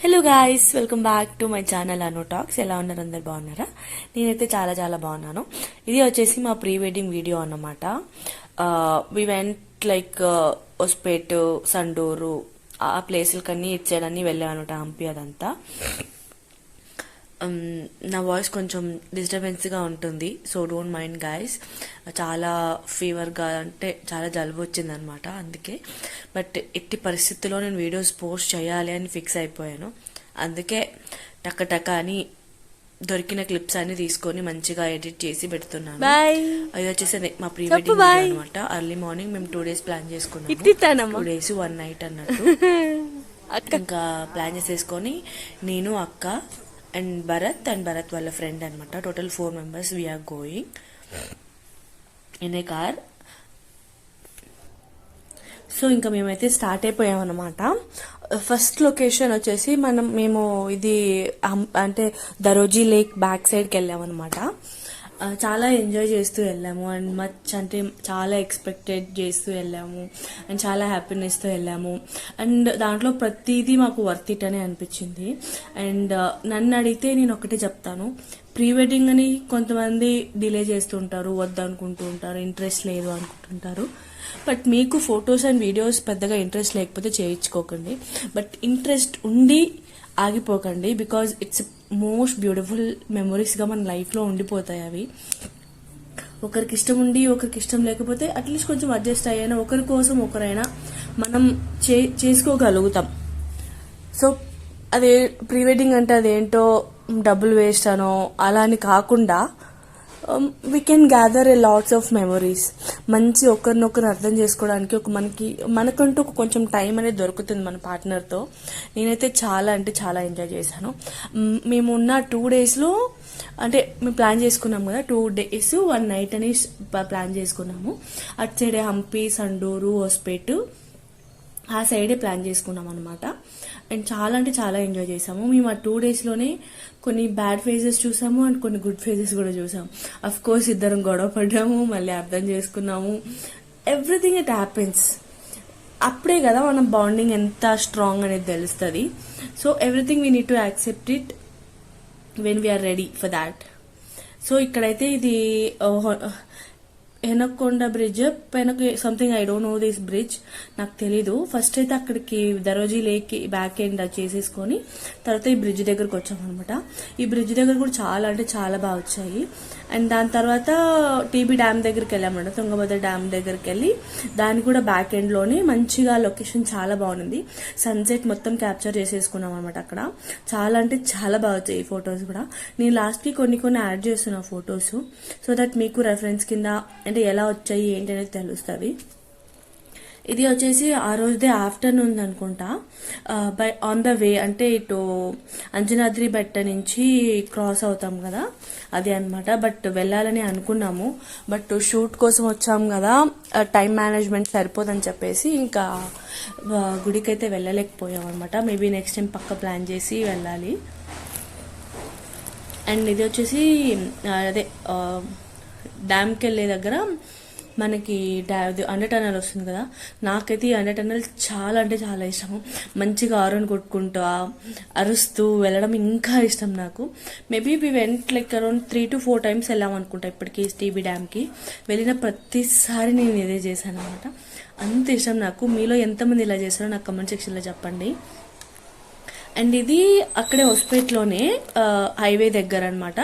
Hello guys, welcome back to my channel Anu talks. ఎలా ఉన్నారు? అందరు బాగున్నారా? నేనైతే చాలా చాలా బాగున్నాను. ఇది వచ్చేసి మా ప్రీ వెడ్డింగ్ వీడియో అన్నమాట. వి వెంట్ లైక్ ఒస్పేట్, సండూరు, ఆ ప్లేసులకన్నీ ఇచ్చేయడానికి వెళ్ళాను అనమాట. హంపి అదంతా. నా వాయిస్ కొంచెం డిస్టర్బెన్స్గా ఉంటుంది, సో డోంట్ మైండ్ గాయస్. చాలా ఫీవర్గా, అంటే చాలా జలుబు వచ్చింది అనమాట. అందుకే బట్ ఎట్టి పరిస్థితుల్లో నేను వీడియోస్ పోస్ట్ చేయాలి అని ఫిక్స్ అయిపోయాను. అందుకే టక్క టక్క అని దొరికిన క్లిప్స్ అన్ని తీసుకొని మంచిగా ఎడిట్ చేసి పెడుతున్నాను. అది వచ్చేసి మా ప్రీ వెడ్డింగ్ అనమాట. ఎర్లీ మార్నింగ్ మేము 2 days ప్లాన్ చేసుకున్నాము. 2 days 1 night అన్నట్టు. ఇంకా ప్లాన్ చేసేసుకొని నేను, అక్క అండ్ భరత్ వాళ్ళ ఫ్రెండ్ అనమాట. Total 4 members we are going in a car. So ఇంకా మేమైతే స్టార్ట్ అయిపోయామన్నమాట. ఫస్ట్ లొకేషన్ వచ్చేసి మేము ఇది అంటే దరోజీ లేక్ బ్యాక్ సైడ్కి వెళ్ళామన్నమాట. చాలా ఎంజాయ్ చేస్తూ వెళ్ళాము అండ్ మచ్ అంటే చాలా ఎక్స్పెక్టెడ్ చేస్తూ వెళ్ళాము అండ్ చాలా హ్యాపీనెస్తో వెళ్ళాము. అండ్ దాంట్లో ప్రతిదీ మాకు వర్త్ ఇట్ అని అనిపించింది. అండ్ నన్ను అడిగితే నేను ఒకటే చెప్తాను, ప్రీ వెడ్డింగ్ అని కొంతమంది డిలే చేస్తుంటారు, వద్దనుకుంటూ ఉంటారు, ఇంట్రెస్ట్ లేదు అనుకుంటుంటారు. బట్ మీకు ఫొటోస్ అండ్ వీడియోస్ పెద్దగా ఇంట్రెస్ట్ లేకపోతే చేయించుకోకండి. బట్ ఇంట్రెస్ట్ ఉండి ఆగిపోకండి, బికాజ్ ఇట్స్ మోస్ట్ బ్యూటిఫుల్ మెమొరీస్గా మన లైఫ్లో ఉండిపోతాయి అవి. ఒకరికి ఇష్టం ఉండి ఒకరికి ఇష్టం లేకపోతే అట్లీస్ట్ కొంచెం అడ్జస్ట్ అయ్యానా ఒకరి కోసం ఒకరైనా మనం చేసుకోగలుగుతాం. సో అదే ప్రీ వెడ్డింగ్ అంటే అదేంటో డబ్బులు వేస్ట్ అనో అలా అని కాకుండా we can gather A lots of memories. మంచి ఒకరినొకరు అర్థం చేసుకోవడానికి మనకంటూ కొంచెం టైం అనేది దొరుకుతుంది మన పార్ట్నర్తో. నేనైతే చాలా అంటే చాలా ఎంజాయ్ చేశాను. మేము ఉన్న 2 daysలో అంటే మేము ప్లాన్ చేసుకున్నాము కదా, 2 days 1 night అని ప్లాన్ చేసుకున్నాము. అటు సైడే హంపి, సండూరు, హోస్పేట్ ఆ సైడే ప్లాన్ చేసుకున్నాం అనమాట. అండ్ చాలా అంటే చాలా ఎంజాయ్ చేసాము. మేము ఆ 2 daysలోనే కొన్ని బ్యాడ్ ఫేజెస్ చూసాము అండ్ కొన్ని గుడ్ ఫేజెస్ కూడా చూసాము. అఫ్ కోర్స్ ఇద్దరం గొడవ పడ్డాము, మళ్ళీ అర్థం చేసుకున్నాము. Everything it happens. అప్పుడే కదా మనం బాండింగ్ ఎంత స్ట్రాంగ్ అనేది తెలుస్తుంది. So everything we need to accept it when we are ready for that. So ఇక్కడైతే ఇది Henakonda bridge, something I don't know this bridge, నాకు తెలీదు. ఫస్ట్ అయితే అక్కడికి దరోజీ లేక్ బ్యాక్ ఎండ్ చేసేసుకొని తర్వాత ఈ బ్రిడ్జ్ దగ్గరకు వచ్చామన్నమాట. ఈ బ్రిడ్జ్ దగ్గర కూడా చాలా అంటే చాలా బాగా వచ్చాయి. అండ్ దాని తర్వాత టీబీ డ్యామ్ దగ్గరికి వెళ్ళామన్నమాట. తుంగభద్ర డ్యామ్ దగ్గరికి వెళ్ళి దాని కూడా బ్యాక్ ఎండ్లోనే మంచిగా లొకేషన్ చాలా బాగుంది. సన్సెట్ మొత్తం క్యాప్చర్ చేసేసుకున్నాం అనమాట. అక్కడ చాలా అంటే చాలా బాగా వచ్చాయి ఈ ఫొటోస్ కూడా. నేను లాస్ట్కి కొన్ని యాడ్ చేస్తున్నా ఫొటోస్, సో దట్ మీకు రెఫరెన్స్ కింద అంటే ఎలా వచ్చాయి ఏంటి అనేది తెలుస్తుంది. ఇది వచ్చేసి ఆ రోజుదే ఆఫ్టర్నూన్ అనుకుంటా. బై ఆన్ ద వే అంటే ఇటు అంజనాద్రి బెట్ట నుంచి క్రాస్ అవుతాం కదా, అది అనమాట. బట్ వెళ్ళాలని అనుకున్నాము, బట్ షూట్ కోసం వచ్చాము కదా, టైం మేనేజ్మెంట్ సరిపోదని చెప్పేసి ఇంకా గుడికైతే వెళ్ళలేకపోయాం అనమాట. మేబీ నెక్స్ట్ టైం పక్క ప్లాన్ చేసి వెళ్ళాలి. అండ్ ఇది వచ్చేసి అదే డ్యామ్కి వెళ్ళే దగ్గర మనకి అండర్ టనల్ వస్తుంది కదా. నాకైతే ఈ అండర్ టనల్ చాలా అంటే చాలా ఇష్టము. మంచిగా ఆరన్ కొట్టుకుంటూ అరుస్తూ వెళ్ళడం ఇంకా ఇష్టం నాకు. Maybe we went like around 3 to 4 times వెళ్ళాం అనుకుంటా ఇప్పటికీ టీబీ డ్యామ్కి. వెళ్ళిన ప్రతిసారి నేను ఇదే చేశాను అనమాట. అంత ఇష్టం నాకు. మీలో ఎంతమంది ఇలా చేస్తారో నాకు కమెంట్ సెక్షన్లో చెప్పండి. అండ్ ఇది అక్కడే హోస్పేట్లోనే హైవే దగ్గర అనమాట.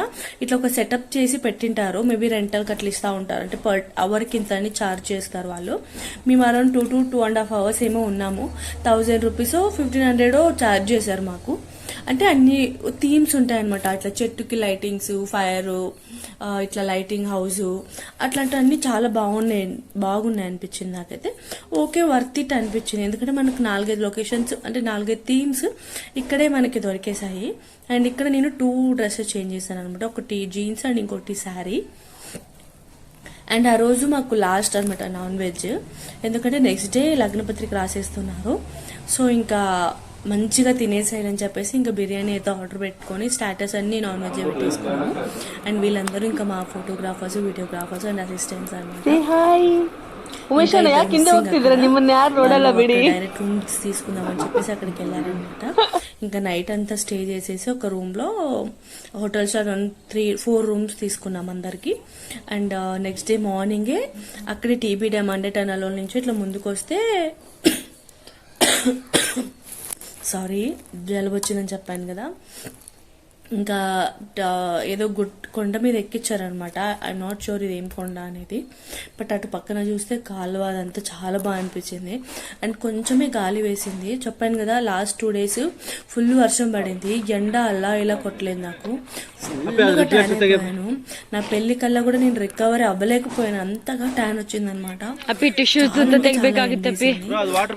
ఇట్లా ఒక సెటప్ చేసి పెట్టింటారు. మేబీ రెంటల్కి అట్లా ఇస్తూ ఉంటారు, అంటే పర్ అవర్కి ఇంత అని ఛార్జ్ చేస్తారు వాళ్ళు. మేము అరౌండ్ 2 to 2.5 hours ఏమో ఉన్నాము. 1000 rupees 1500 ఛార్జ్ చేశారు మాకు. అంటే అన్ని థీమ్స్ ఉంటాయన్నమాట. ఇట్లా చెట్టుకి లైటింగ్స్, ఫైర్, ఇట్లా లైటింగ్ హౌస్, అట్లాంటివన్నీ చాలా బాగున్నాయి అనిపించింది నాకైతే. ఓకే, వర్త్ ఇట్ అనిపించింది. ఎందుకంటే మనకు 4-5 లొకేషన్స్ అంటే 4-5 థీమ్స్ ఇక్కడే మనకి దొరికేసాయి. అండ్ ఇక్కడ నేను 2 dresses చేంజ్ చేశాను అనమాట. ఒకటి జీన్స్ అండ్ ఇంకోటి శారీ. అండ్ ఆ రోజు మాకు లాస్ట్ అనమాట నాన్ వెజ్, ఎందుకంటే నెక్స్ట్ డే లగ్నపత్రిక రాసేస్తున్నారు. సో ఇంకా మంచిగా తినేసేయాలని చెప్పేసి ఇంకా బిర్యానీ అయితే ఆర్డర్ పెట్టుకొని స్టాటస్ అన్ని నాన్ వెజ్ పెట్టేసుకున్నాము. అండ్ వీళ్ళందరూ ఇంకా మా ఫోటోగ్రాఫర్స్, వీడియోగ్రాఫర్స్ అండ్ అసిస్టెంట్స్ అనమాట. కింద డైరెక్ట్ రూమ్స్ తీసుకుందామని చెప్పేసి అక్కడికి వెళ్ళారనమాట. ఇంకా నైట్ అంతా స్టే చేసేసి ఒక రూమ్లో హోటల్ స్టార్ 4 రూమ్స్ తీసుకున్నాం అందరికి. అండ్ నెక్స్ట్ డే మార్నింగే అక్కడే టీబీ డ్యామ్ అంటే టనల్ నుంచి ఇట్లా ముందుకు వస్తే సారీ జలుబు వచ్చిందని చెప్పాను కదా, ఇంకా ఏదో కొండ మీద ఎక్కించారనమాట. ఐఎమ్ నాట్ షూర్ ఇది ఏం కొండ అనేది, బట్ అటు పక్కన చూస్తే కాలువ అదంతా చాలా బాగా అనిపించింది. అండ్ కొంచెమే గాలి వేసింది. చెప్పాను కదా లాస్ట్ 2 days ఫుల్ వర్షం పడింది, ఎండ అలా ఇలా కొట్టలేదు. నాకు ఫుల్గా ట్యాన్ అయిపోయాను. నా పెళ్లి కల్లా కూడా నేను రికవరీ అవ్వలేకపోయాను, అంతగా ట్యాన్ వచ్చింది అనమాట.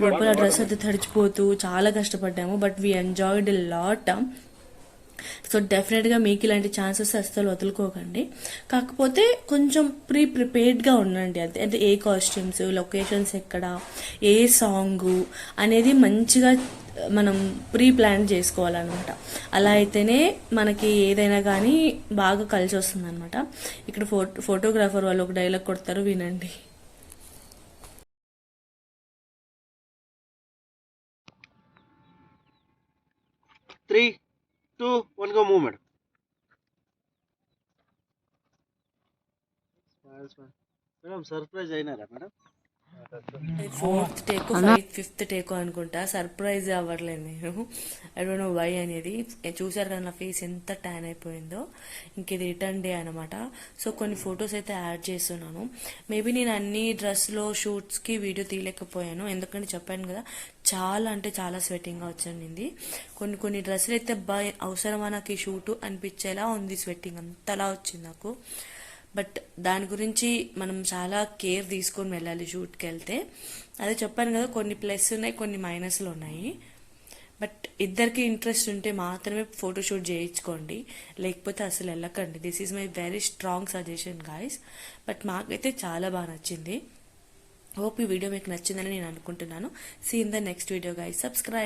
లోపల డ్రెస్ అయితే తడిచిపోతూ చాలా కష్టపడ్డాము, but we enjoyed a lot. So డెఫినెట్గా మీకు ఇలాంటి ఛాన్సెస్ అస్సలు వదులుకోకండి. కాకపోతే కొంచెం ప్రిపేర్డ్గా ఉండండి. అంటే ఏ కాస్ట్యూమ్స్, లొకేషన్స్ ఎక్కడ, ఏ సాంగ్ అనేది మంచిగా మనం ప్లాన్ చేసుకోవాలన్నమాట. అలా అయితేనే మనకి ఏదైనా కానీ బాగా కలిసి వస్తుంది అనమాట. ఇక్కడ ఫోటోగ్రాఫర్ వాళ్ళు ఒక డైలాగ్ కొడతారు, వినండి. 3, 2, 1 go move madam. Madam surprise అయినారా madam? 4th take 5th take అనుకుంటా. సర్ప్రైజ్ అవ్వట్లేదు నేను, ఐ డోంట్ నో వై అనేది. చూసారు కదా నా ఫేస్ ఎంత ట్యాన్ అయిపోయిందో. ఇంక ఇది రిటర్న్ డే అనమాట. సో కొన్ని ఫొటోస్ అయితే యాడ్ చేస్తున్నాను. మేబీ నేను అన్ని డ్రెస్లో షూట్స్కి వీడియో తీయలేకపోయాను, ఎందుకంటే చెప్పాను కదా చాలా అంటే చాలా స్వెట్టింగ్గా వచ్చింది. కొన్ని డ్రెస్సులు అయితే అవసరమా నాకు ఈ షూటు అనిపించేలా ఉంది, స్వెట్టింగ్ అంతలా వచ్చింది నాకు. బట్ దాని గురించి మనం చాలా కేర్ తీసుకొని వెళ్ళాలి షూట్కి వెళ్తే. అదే చెప్పాను కదా కొన్ని ప్లస్ ఉన్నాయి, కొన్ని మైనస్లు ఉన్నాయి. బట్ ఇద్దరికి ఇంట్రెస్ట్ ఉంటే మాత్రమే ఫోటోషూట్ చేయించుకోండి, లేకపోతే అసలు వెళ్ళకండి. This is my very strong suggestion guys. But మాకైతే చాలా బాగా నచ్చింది. హోప్ ఈ వీడియో మీకు నచ్చిందని నేను అనుకుంటున్నాను. See in the next video guys. Subscribe.